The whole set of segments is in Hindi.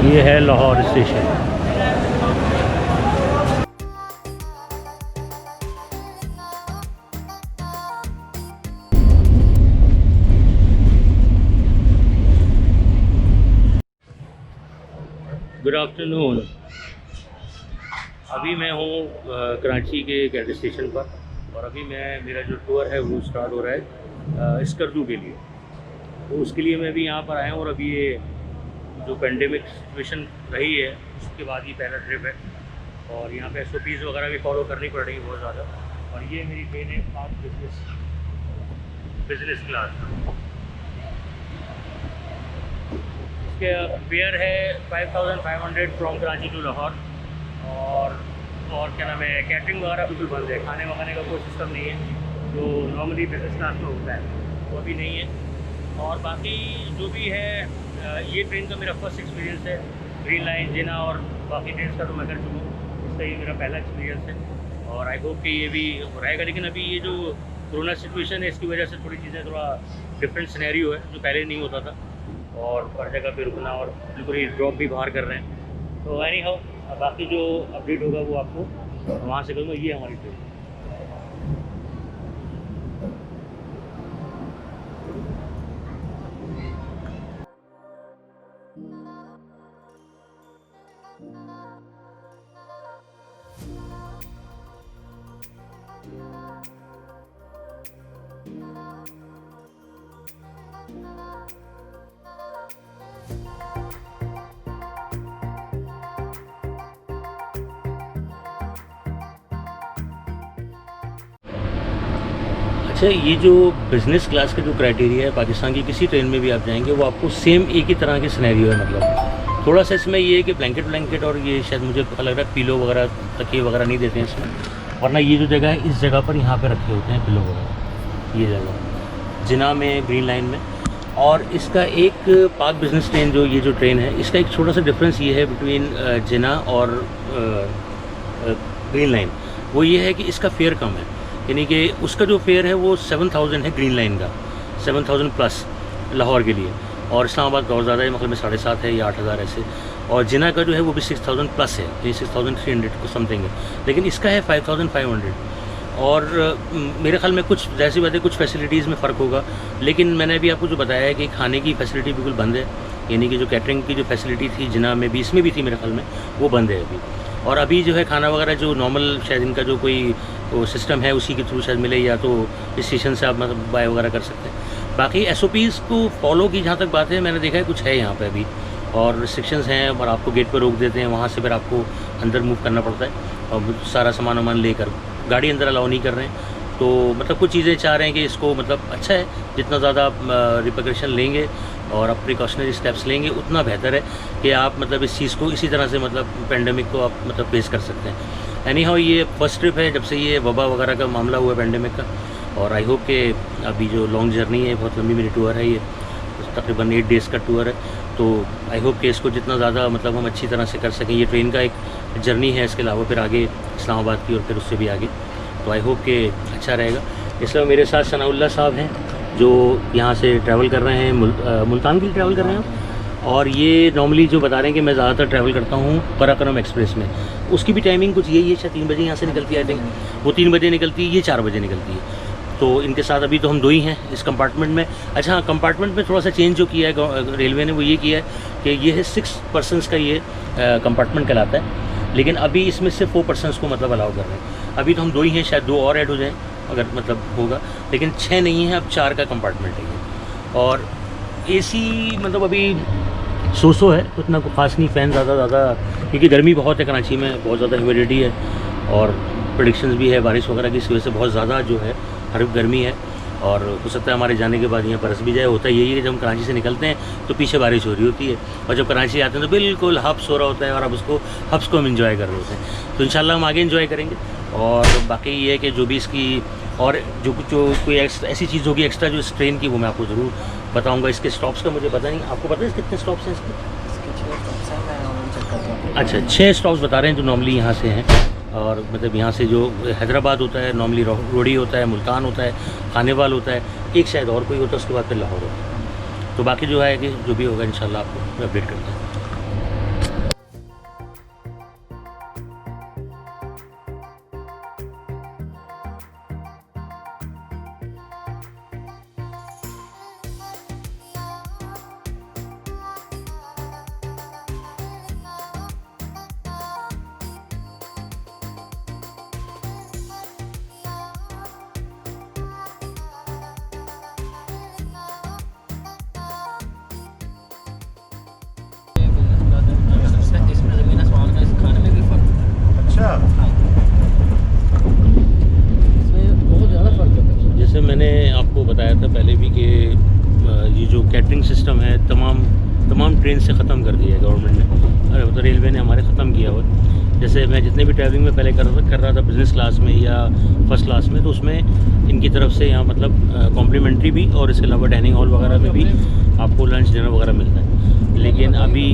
ये है लाहौर स्टेशन। Good afternoon. अभी मैं हूँ कराची के एक स्टेशन पर, और अभी मेरा जो टूर है वो स्टार्ट हो रहा है स्कर्दू के लिए। तो उसके लिए मैं भी यहाँ पर आया हूँ, और अभी ये जो पेंडेमिक सिचुएशन रही है उसके बाद ही पहला ट्रिप है, और यहाँ पे SOPs वगैरह भी फॉलो करनी पड़ रही है बहुत ज़्यादा। और ये मेरी ट्रेन है फास्ट बिजनेस क्लास। इसके फेयर है 5500 फ्रॉम कराची टू लाहौर। और क्या नाम है, कैटरिंग वगैरह बिल्कुल बंद है, खाने वगाने का कोई सिस्टम नहीं है जो नॉर्मली बिजनेस क्लास में होता है, वो अभी नहीं है। और बाकी जो भी है, ये ट्रेन का मेरा फर्स्ट एक्सपीरियंस है। ग्रीन लाइन, जिना और बाकी ट्रेन का तो मैं कर चुका हूँ, इसका ये मेरा पहला एक्सपीरियंस है, और आई होप कि ये भी रहेगा। लेकिन अभी ये जो कोरोना सिचुएशन है इसकी वजह से थोड़ी चीज़ें थोड़ा डिफरेंट सिनेरियो है जो पहले नहीं होता था, और हर जगह पे रुकना और बिल्कुल ही ड्रॉप भी बाहर कर रहे हैं। तो एनी हाउ बाकी जो अपडेट होगा वो आपको वहाँ से करूँगा। ये हमारी ट्रेन। अच्छा, ये जो बिज़नेस क्लास का जो क्राइटेरिया है पाकिस्तान की किसी ट्रेन में भी आप जाएंगे वो आपको सेम एक ही तरह के सिनेरियो है। मतलब थोड़ा सा इसमें ये है कि ब्लैंकेट और ये शायद मुझे लग रहा है पिलो वगैरह, तकिए वगैरह नहीं देते हैं इसमें, वरना ये जो जगह है इस जगह पर यहाँ पे रखे होते हैं पिलो वगैरह, ये जगह जिना में, ग्रीन लाइन में। और इसका एक पाक बिज़नेस ट्रेन जो ये जो ट्रेन है, इसका एक छोटा सा डिफरेंस ये है बिटवीन जिना और ग्रीन लाइन, वो ये है कि इसका फेयर कम है। यानी कि उसका जो फेयर है वो 7000 है ग्रीन लाइन का, 7000 प्लस लाहौर के लिए, और इस्लामाबाद का और ज़्यादा है, मतलब में 7.5 है या 8000 ऐसे। और जिना का जो है वो भी 6000 प्लस है, ये 6300 को समथिंग है, लेकिन इसका है 5500। और मेरे ख्याल में कुछ जैसी बात है, कुछ फैसिलिटीज़ में फ़र्क होगा, लेकिन मैंने अभी आपको जो बताया है कि खाने की फैसिलिटी बिल्कुल बंद है। यानी कि जो कैटरिंग की जो फैसिलिटी थी जिना में भी, इसमें भी थी मेरे ख्याल में, वो बंद है अभी। और अभी जो है खाना वगैरह जो नॉर्मल शायद इनका जो कोई वो सिस्टम है उसी के थ्रू शायद मिले, या तो स्टेशन से आप मतलब बाय वगैरह कर सकते हैं। बाकी SOPs को फॉलो की जहाँ तक बात है, मैंने देखा है कुछ है यहाँ पे अभी, और रिस्ट्रिक्शंस हैं, और आपको गेट पर रोक देते हैं, वहाँ से फिर आपको अंदर मूव करना पड़ता है, और सारा सामान वामान लेकर गाड़ी अंदर अलाउ नहीं कर रहे हैं। तो मतलब कुछ चीज़ें चाह रहे हैं कि इसको मतलब अच्छा है, जितना ज़्यादा आप रिपरकशन लेंगे और आप प्रिकॉशनरी स्टेप्स लेंगे उतना बेहतर है कि आप मतलब इस चीज़ को इसी तरह से मतलब पेंडेमिक को आप मतलब फेस कर सकते हैं। एनी हाउ ये फर्स्ट ट्रिप है जब से ये वबा वगैरह का मामला हुआ पेंडेमिक का, और आई होप कि अभी जो लॉन्ग जर्नी है, बहुत लंबी मेरी टूर है, ये तकरीबन 8 डेज़ का टूर है, तो आई होप कि इसको जितना ज़्यादा मतलब हम अच्छी तरह से कर सकें। ये ट्रेन का एक जर्नी है, इसके अलावा फिर आगे इस्लामाबाद की और फिर उससे भी आगे, तो आई होप कि अच्छा रहेगा। इसलिए मेरे साथ सनाउल्लाह साहब हैं जो यहाँ से ट्रैवल कर रहे हैं, मुल्तान के लिए ट्रैवल कर रहे हैं, और ये नॉर्मली जो बता रहे हैं कि मैं ज़्यादातर ट्रैवल करता हूँ पराक्रम एक्सप्रेस में। उसकी भी टाइमिंग कुछ यही है, शायद 3 बजे यहाँ से निकलती है, आई थिंक वो 3 बजे निकलती है, ये 4 बजे निकलती है। तो इनके साथ अभी तो हम 2 ही हैं इस कंपार्टमेंट में। अच्छा हाँ, कंपार्टमेंट में थोड़ा सा चेंज जो किया है रेलवे ने, वो ये किया है कि ये है 6 पर्सनस का ये कंपार्टमेंट कहलाता है, लेकिन अभी इसमें सिर्फ 4 पर्सनस को मतलब अलाउ कर रहे हैं। अभी तो हम 2 ही हैं, शायद 2 और ऐड हो जाएँ अगर मतलब होगा, लेकिन 6 नहीं है, अब 4 का कंपार्टमेंट है ये। और AC मतलब अभी सो है, उतना कोई ख़ास नहीं, फ़ैन ज़्यादा क्योंकि गर्मी बहुत है कराची में, बहुत ज़्यादा ह्यूमिडिटी है, और प्रेडिक्शंस भी है बारिश वगैरह की, इस वजह से बहुत ज़्यादा जो है हर गर्मी है। और हो सकता है हमारे जाने के बाद यहाँ बरस भी जाए। होता यही है कि जब हम कराची से निकलते हैं तो पीछे बारिश हो रही होती है, और जब कराची आते हैं तो बिल्कुल हब्स हो रहा होता है, और अब उसको हब्स को हम इंजॉय कर रहे होते हैं। तो इंशाल्लाह हम आगे इंजॉय करेंगे। और बाकी ये है कि जो भी इसकी और जो कोई ऐसी चीज़ होगी एक्स्ट्रा जो इस ट्रेन की, वो मैं आपको ज़रूर बताऊँगा। इसके स्टॉप्स का मुझे पता नहीं, आपको पता है कितने स्टॉप्स हैं इसके? 6 स्टॉप्स हैं, मैं ऑनलाइन चेक करता हूँ। अच्छा, 6 स्टॉप्स बता रहे हैं जो नॉर्मली यहाँ से हैं। और मतलब यहाँ से जो हैदराबाद होता है नॉर्मली, रोडी होता है, मुल्तान होता है, खानेवाल होता है, एक शायद और कोई होता है, उसके बाद फिर लाहौर होता है। तो बाकी जो है कि जो भी होगा इंशाल्लाह आपको मैं अपडेट करता हूँ। अच्छा इसमें बहुत ज़्यादा फ़र्क है। जैसे मैंने आपको बताया था पहले भी कि ये जो कैटरिंग सिस्टम है तमाम ट्रेन से ख़त्म कर दिया है गवर्नमेंट ने, अरे तो रेलवे ने हमारे ख़त्म किया हुआ। जैसे मैं जितने भी ट्रैवलिंग में पहले कर रहा था बिज़नेस क्लास में या फर्स्ट क्लास में, तो उसमें इनकी तरफ से यहाँ मतलब कॉम्प्लीमेंट्री भी और इसके अलावा डाइनिंग हॉल वगैरह में भी आपको लंच डिनर वगैरह मिलता है, लेकिन अभी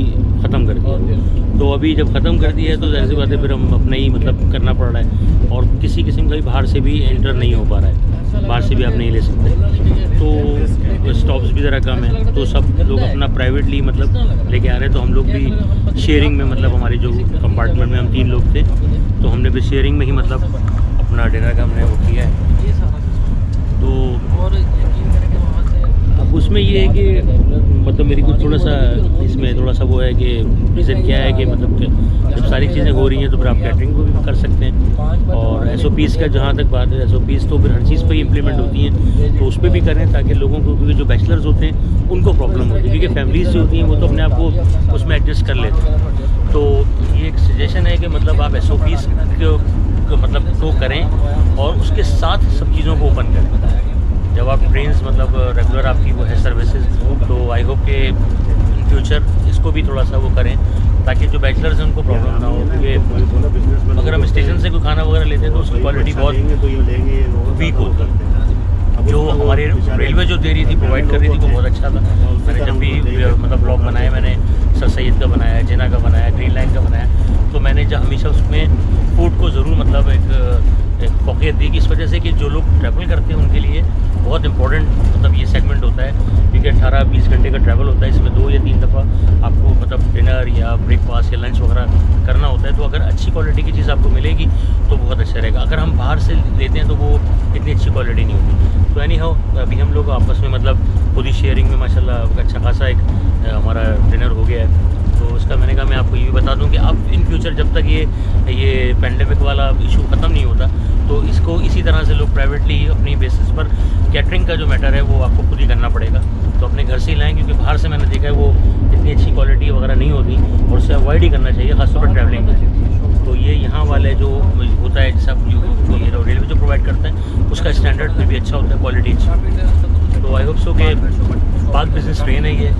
ख़त्म कर दिया। तो अभी जब ख़त्म कर दिया है तो ज़ाहिर सी बात है फिर हम अपना ही मतलब करना पड़ रहा है, और किसी किस्म का भी बाहर से भी एंटर नहीं हो पा रहा है, बाहर से भी आप नहीं ले सकते। तो स्टॉप्स भी ज़रा कम है, तो सब लोग अपना प्राइवेटली मतलब लेके आ रहे हैं। तो हम लोग भी शेयरिंग में मतलब हमारे जो कंपार्टमेंट में हम 3 लोग थे, तो हमने भी शेयरिंग में ही मतलब अपना डिनर का हमने वो किया है। ये सारा सिस्टम तो और यकीन करें कि वहाँ से अब उसमें ये है कि मतलब मेरी कुछ थोड़ा सा इसमें थोड़ा सा वो है कि रीज़न क्या है कि मतलब कि जब सारी चीज़ें हो रही हैं तो फिर आप कैटरिंग को भी कर सकते हैं, और SOPs का जहाँ तक बात है, SOPs तो फिर हर चीज़ पे ही इम्प्लीमेंट होती हैं, तो उस पर भी करें ताकि लोगों को, क्योंकि जो बैचलर्स होते हैं उनको प्रॉब्लम होती है, क्योंकि फैमिलीज़ जो होती हैं वो तो अपने आप को उसमें एडजस्ट कर लेते हैं। तो ये एक सजेशन है कि मतलब आप SOPs को मतलब तो करें और उसके साथ सब चीज़ों को ओपन करें। जब आप ट्रेन्स मतलब रेगुलर आपकी वो है सर्विसेज, तो आई होप के इन फ्यूचर इसको भी थोड़ा सा वो करें ताकि जो बैचलर्स हैं उनको प्रॉब्लम ना हो, क्योंकि अगर हम स्टेशन से कोई खाना वगैरह लेते हैं तो उसकी क्वालिटी बहुत वीक होती है। जो हमारे रेलवे जो दे रही थी, प्रोवाइड कर रही थी, वो बहुत अच्छा था। मैंने जब भी मतलब ब्लॉग बनाए, मैंने सर सैयद का बनाया, जिना का बनाया, ग्रीन लाइन का बनाया, तो मैंने जब हमेशा उसमें फूड को ज़रूर मतलब एक फोकियत दी कि इस वजह से कि जो लोग ट्रैवल करते हैं उनके लिए बहुत इंपॉर्टेंट मतलब ये सेगमेंट होता है, क्योंकि 18-20 घंटे का ट्रैवल होता है, इसमें 2 या 3 दफ़ा आपको मतलब डिनर या ब्रेकफास्ट या लंच वगैरह करना होता है। तो अगर अच्छी क्वालिटी की चीज़ आपको मिलेगी तो बहुत अच्छा रहेगा। अगर हम बाहर से लेते हैं तो वो इतनी अच्छी क्वालिटी नहीं होती। तो एनी हाउ अभी हम लोग आपस में मतलब खुद ही शेयरिंग में माशाल्लाह अच्छा खासा एक हमारा डिनर हो गया है। तो उसका मैंने कहा मैं आपको ये भी बता दूं कि अब इन फ्यूचर जब तक ये पेंडेमिक वाला इशू ख़त्म नहीं होता, तो इसको इसी तरह से लोग प्राइवेटली अपनी बेसिस पर कैटरिंग का जो मैटर है वो आपको खुद ही करना पड़ेगा। तो अपने घर से ही लाएँ, क्योंकि बाहर से मैंने देखा है वो इतनी अच्छी क्वालिटी वगैरह नहीं होती, और उससे अवॉइड ही करना चाहिए, खासतौर पर ट्रैवलिंग में। तो ये यहाँ वाले जो होता है जैसा ये रेलवे जो प्रोवाइड करता है उसका स्टैंडर्ड फिर भी अच्छा होता है, क्वालिटी अच्छी। तो आई होप सो कि पाक बिजनेस ट्रेन है ये,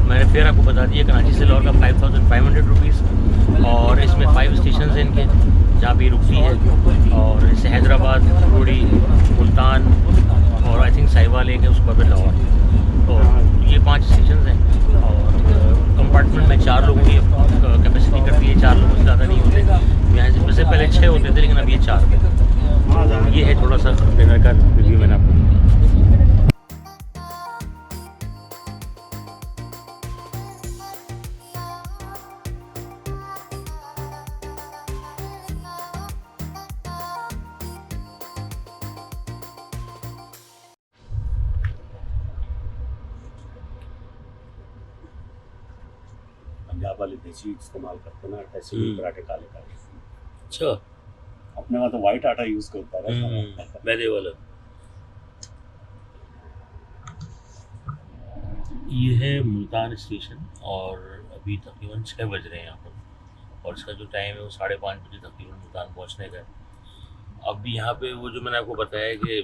मैंने फिर आपको बता दिया कराची से लाहौर का 5500 रुपीज़, और इसमें 5 स्टेशन हैं इनके जहाँ भी रुकती है, और जैसे हैदराबाद, रोड़ी, मुल्तान और आई थिंक साहिवाल एक है, उसके बाद लाहौर। तो ये 5 स्टेशन हैं, और कंपार्टमेंट में 4 लोगों की कैपेसिटी करती है, 4 लोगों से ज़्यादा नहीं होते। यहाँ से वैसे पहले 6 होते थे, लेकिन अब ये 4 हैं। ये है थोड़ा सा डिनर का रिव्यू मैंने आपको। पंजाब वाले देसी इस्तेमाल करते हैं ना, ऐसे ही पराठे काले काले। अच्छा, अपने वहाँ तो वाइट आटा यूज़ करता है मैदे वाला। ये है मुल्तान स्टेशन, और अभी तकरीबन 6 बज रहे हैं यहाँ पर, और इसका जो टाइम है वो 5:30 बजे तकरीबन मुल्तान पहुँचने का है। अब यहाँ पे वो जो मैंने आपको बताया कि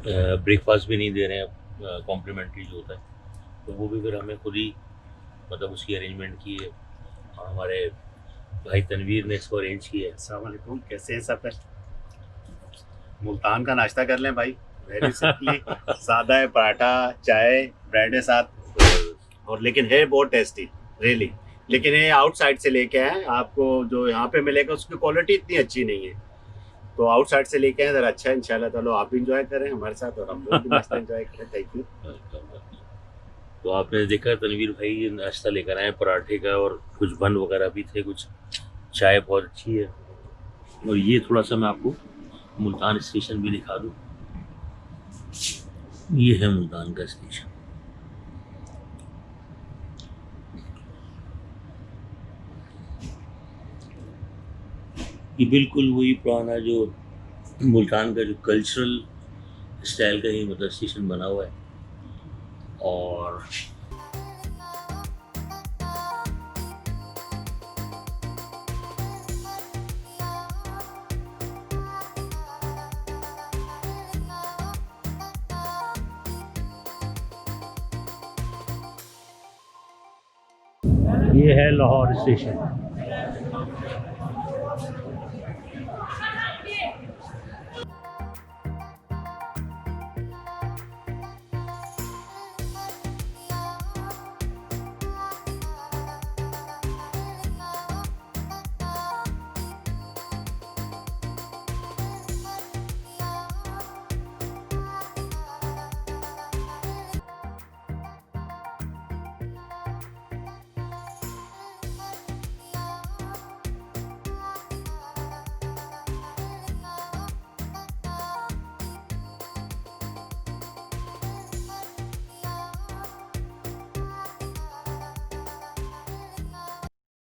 ब्रेकफास्ट भी नहीं दे रहे हैं कॉम्प्लीमेंट्री जो होता है, तो वो भी फिर हमें खुद ही मतलब उसकी अरेंजमेंट की है, और हमारे भाई तनवीर ने इसको अरेंज किया है। अस्सलाम वालेकुम, कैसे हैं सब? मुल्तान का नाश्ता कर लें भाई, वेरी सिंपली सादा है, पराठा, चाय, ब्रेड है साथ, और लेकिन है बहुत टेस्टी रियली। लेकिन ये आउटसाइड से लेके आए, आपको जो यहाँ पे मिलेगा उसकी क्वालिटी इतनी अच्छी नहीं है, तो आउटसाइड से लेके आए ज़रा अच्छा है इंशाल्लाह। चलो आप भी इंजॉय करें हमारे साथ, और हम लोग भी नाश्ता इंजॉय करें। Thank you. तो आपने देखा तनवीर भाई नाश्ता लेकर आए पराठे का, और कुछ बन वगैरह भी थे, कुछ चाय बहुत अच्छी है। और ये थोड़ा सा मैं आपको मुल्तान स्टेशन भी दिखा दूँ। ये है मुल्तान का स्टेशन। ये बिल्कुल वही पुराना जो मुल्तान का जो कल्चरल स्टाइल का ही मतलब स्टेशन बना हुआ है। और ये है लाहौर स्टेशन।